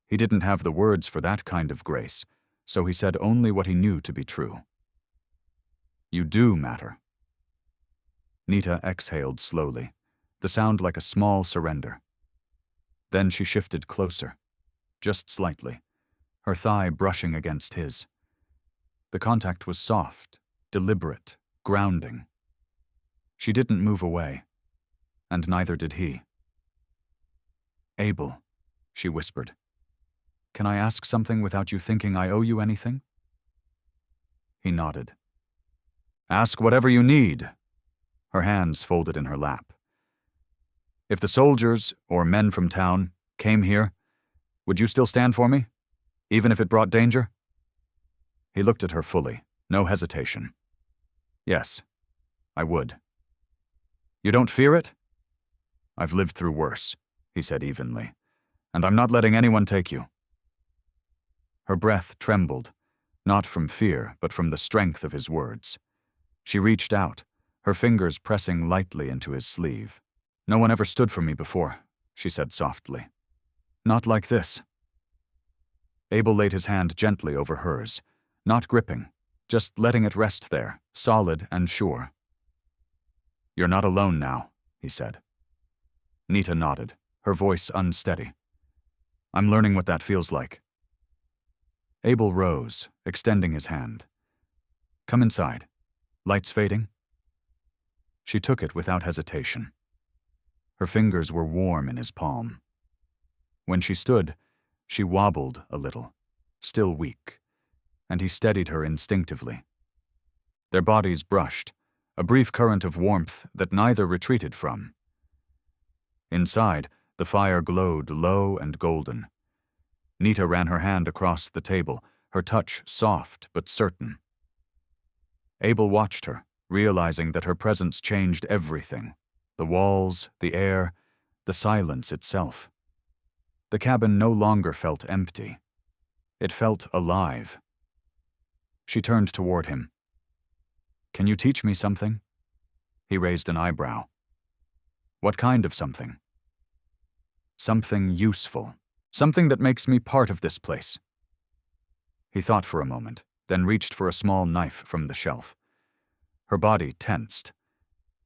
He didn't have the words for that kind of grace, so he said only what he knew to be true. "You do matter." Nita exhaled slowly, the sound like a small surrender. Then she shifted closer, just slightly, her thigh brushing against his. The contact was soft, deliberate, grounding. She didn't move away, and neither did he. "Abel," she whispered, "can I ask something without you thinking I owe you anything?" He nodded. "Ask whatever you need." Her hands folded in her lap. "If the soldiers, or men from town, came here, would you still stand for me, even if it brought danger?" He looked at her fully, no hesitation. "Yes, I would." "You don't fear it?" "I've lived through worse," he said evenly, "and I'm not letting anyone take you." Her breath trembled, not from fear, but from the strength of his words. She reached out, her fingers pressing lightly into his sleeve. "No one ever stood for me before," she said softly. "Not like this." Abel laid his hand gently over hers, not gripping, just letting it rest there, solid and sure. "You're not alone now," he said. Nita nodded, her voice unsteady. "I'm learning what that feels like." Abel rose, extending his hand. "Come inside. Lights fading?" She took it without hesitation. Her fingers were warm in his palm. When she stood, she wobbled a little, still weak, and he steadied her instinctively. Their bodies brushed, a brief current of warmth that neither retreated from. Inside, the fire glowed low and golden. Nita ran her hand across the table, her touch soft but certain. Abel watched her, realizing that her presence changed everything. The walls, the air, the silence itself. The cabin no longer felt empty. It felt alive. She turned toward him. "Can you teach me something?" He raised an eyebrow. "What kind of something?" "Something useful. Something that makes me part of this place." He thought for a moment, then reached for a small knife from the shelf. Her body tensed.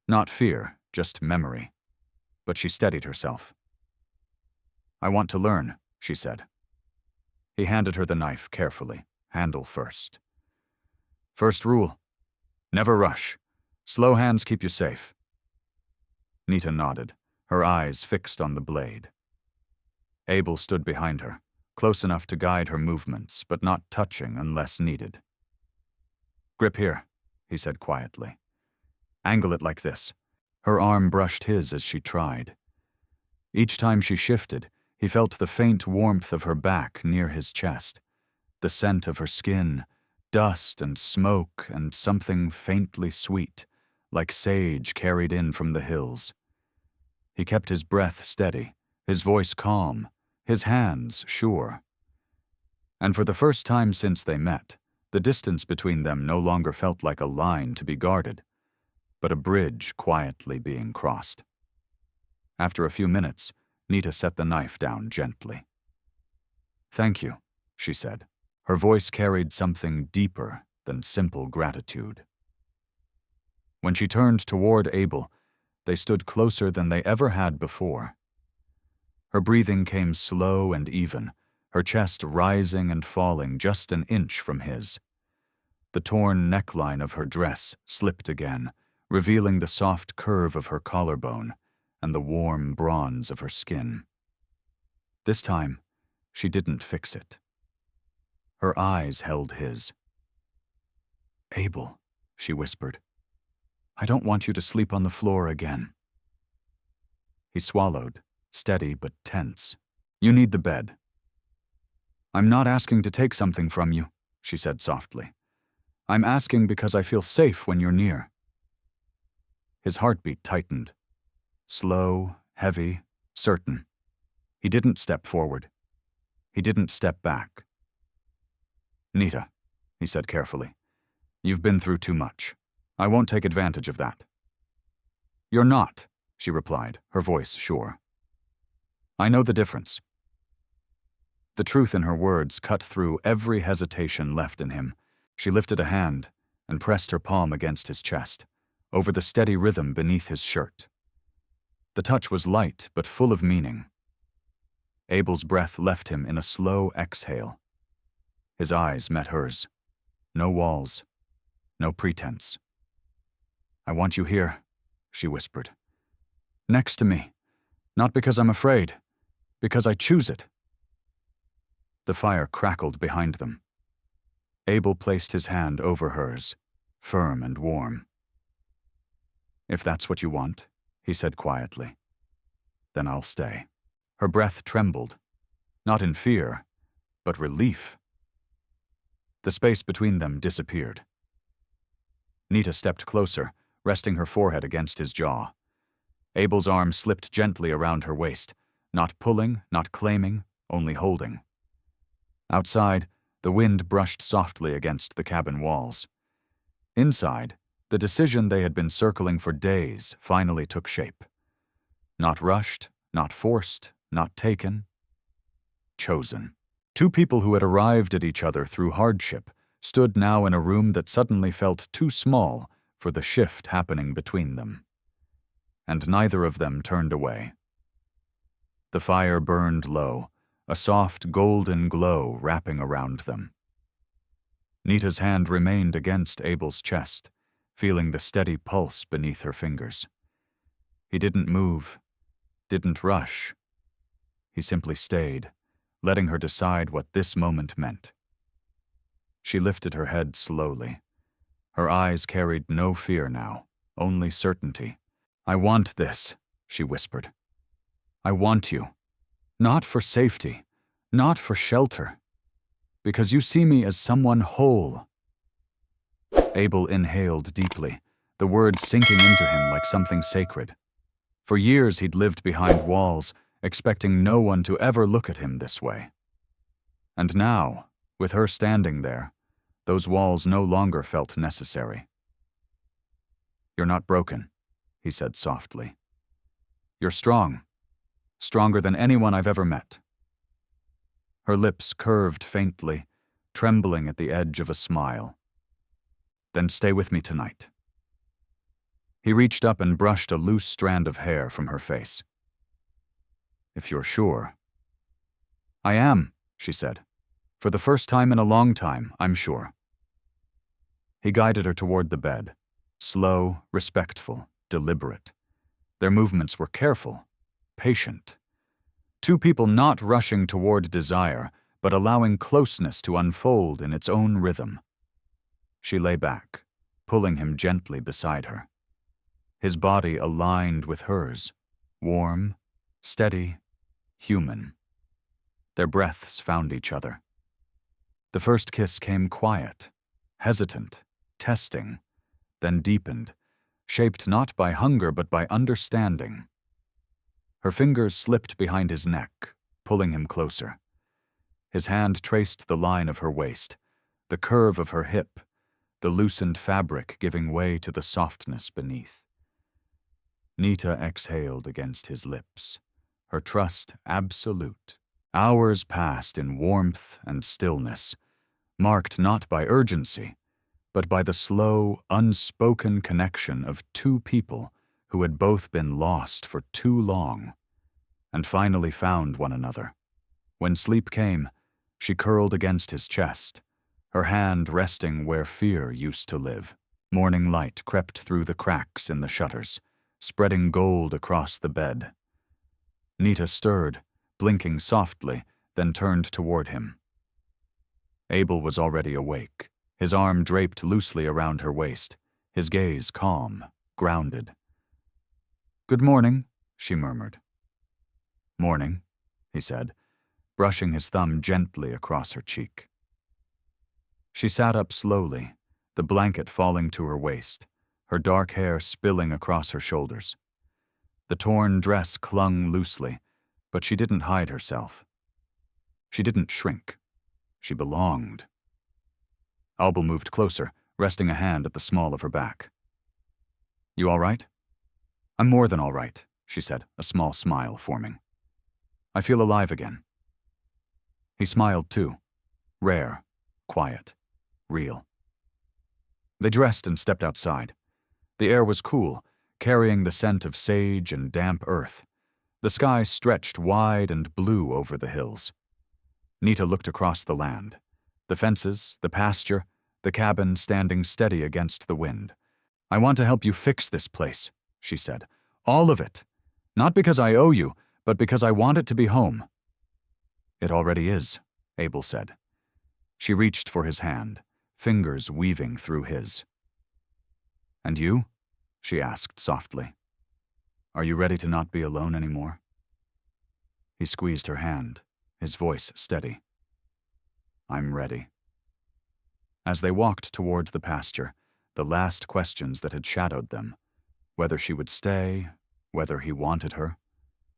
Not fear, just memory. But she steadied herself. "I want to learn," she said. He handed her the knife carefully, handle first. "First rule: never rush. Slow hands keep you safe." Nita nodded, her eyes fixed on the blade. Abel stood behind her, close enough to guide her movements, but not touching unless needed. "Grip here," he said quietly. "Angle it like this." Her arm brushed his as she tried. Each time she shifted, he felt the faint warmth of her back near his chest, the scent of her skin, dust and smoke and something faintly sweet, like sage carried in from the hills. He kept his breath steady, his voice calm, his hands sure. And for the first time since they met, the distance between them no longer felt like a line to be guarded, but a bridge quietly being crossed. After a few minutes, Nita set the knife down gently. "Thank you," she said. Her voice carried something deeper than simple gratitude. When she turned toward Abel, they stood closer than they ever had before. Her breathing came slow and even, her chest rising and falling just an inch from his. The torn neckline of her dress slipped again, revealing the soft curve of her collarbone and the warm bronze of her skin. This time, she didn't fix it. Her eyes held his. "Abel," she whispered, "I don't want you to sleep on the floor again." He swallowed, steady but tense. "You need the bed." "I'm not asking to take something from you," she said softly. "I'm asking because I feel safe when you're near." His heartbeat tightened. Slow, heavy, certain. He didn't step forward. He didn't step back. "Nita," he said carefully, "you've been through too much. I won't take advantage of that." "You're not," she replied, her voice sure. "I know the difference." The truth in her words cut through every hesitation left in him. She lifted a hand and pressed her palm against his chest, over the steady rhythm beneath his shirt. The touch was light but full of meaning. Abel's breath left him in a slow exhale. His eyes met hers. No walls, no pretense. "I want you here," she whispered. "Next to me. Not because I'm afraid, because I choose it." The fire crackled behind them. Abel placed his hand over hers, firm and warm. "If that's what you want," he said quietly, "then I'll stay." Her breath trembled, not in fear, but relief. The space between them disappeared. Nita stepped closer, resting her forehead against his jaw. Abel's arm slipped gently around her waist, not pulling, not claiming, only holding. Outside, the wind brushed softly against the cabin walls. Inside, the decision they had been circling for days finally took shape. Not rushed, not forced, not taken. Chosen. Two people who had arrived at each other through hardship stood now in a room that suddenly felt too small for the shift happening between them. And neither of them turned away. The fire burned low, a soft golden glow wrapping around them. Nita's hand remained against Abel's chest, feeling the steady pulse beneath her fingers. He didn't move, didn't rush. He simply stayed, letting her decide what this moment meant. She lifted her head slowly. Her eyes carried no fear now, only certainty. "I want this," she whispered. "I want you. Not for safety, Not for shelter, because you see me as someone whole. Abel inhaled deeply, the words sinking into him like something sacred. For years he'd lived behind walls, expecting no one to ever look at him this way. And now, with her standing there, those walls no longer felt necessary. "You're not broken," he said softly. "You're strong, stronger than anyone I've ever met." Her lips curved faintly, trembling at the edge of a smile. "Then stay with me tonight." He reached up and brushed a loose strand of hair from her face. "If you're sure." "I am," she said. "For the first time in a long time, I'm sure." He guided her toward the bed, slow, respectful, deliberate. Their movements were careful, patient. Two people not rushing toward desire, but allowing closeness to unfold in its own rhythm. She lay back, pulling him gently beside her. His body aligned with hers, warm, steady, human. Their breaths found each other. The first kiss came quiet, hesitant, testing, then deepened, shaped not by hunger but by understanding. Her fingers slipped behind his neck, pulling him closer. His hand traced the line of her waist, the curve of her hip, the loosened fabric giving way to the softness beneath. Nita exhaled against his lips, her trust absolute. Hours passed in warmth and stillness, marked not by urgency, but by the slow, unspoken connection of two people who had both been lost for too long, and finally found one another. When sleep came, she curled against his chest, her hand resting where fear used to live. Morning light crept through the cracks in the shutters, spreading gold across the bed. Nita stirred, blinking softly, then turned toward him. Abel was already awake, his arm draped loosely around her waist, his gaze calm, grounded. "Good morning," she murmured. "Morning," he said, brushing his thumb gently across her cheek. She sat up slowly, the blanket falling to her waist, her dark hair spilling across her shoulders. The torn dress clung loosely, but she didn't hide herself. She didn't shrink. She belonged. Abel moved closer, resting a hand at the small of her back. "You all right?" "I'm more than all right," she said, a small smile forming. "I feel alive again." He smiled too, rare, quiet, real. They dressed and stepped outside. The air was cool, carrying the scent of sage and damp earth. The sky stretched wide and blue over the hills. Nita looked across the land. The fences, the pasture, the cabin standing steady against the wind. "I want to help you fix this place," she said. "All of it. Not because I owe you, but because I want it to be home." "It already is," Abel said. She reached for his hand, fingers weaving through his. "And you?" she asked softly. "Are you ready to not be alone anymore?" He squeezed her hand, his voice steady. "I'm ready." As they walked towards the pasture, the last questions that had shadowed them, whether she would stay, whether he wanted her,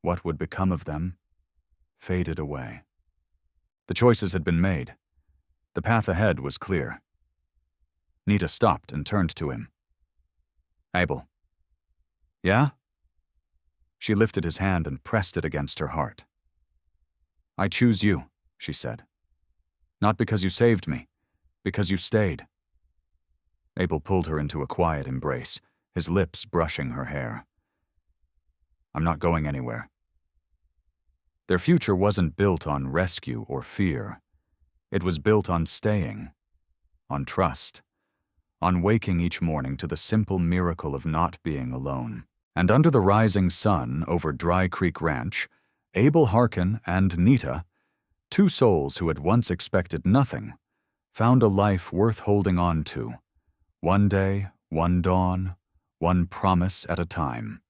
what would become of them, faded away. The choices had been made. The path ahead was clear. Nita stopped and turned to him. "Abel." "Yeah?" She lifted his hand and pressed it against her heart. "I choose you," she said. "Not because you saved me, because you stayed." Abel pulled her into a quiet embrace, his lips brushing her hair. "I'm not going anywhere." Their future wasn't built on rescue or fear. It was built on staying, on trust, on waking each morning to the simple miracle of not being alone. And under the rising sun over Dry Creek Ranch, Abel Harkin and Nita, two souls who had once expected nothing, found a life worth holding on to, one day, one dawn, one promise at a time.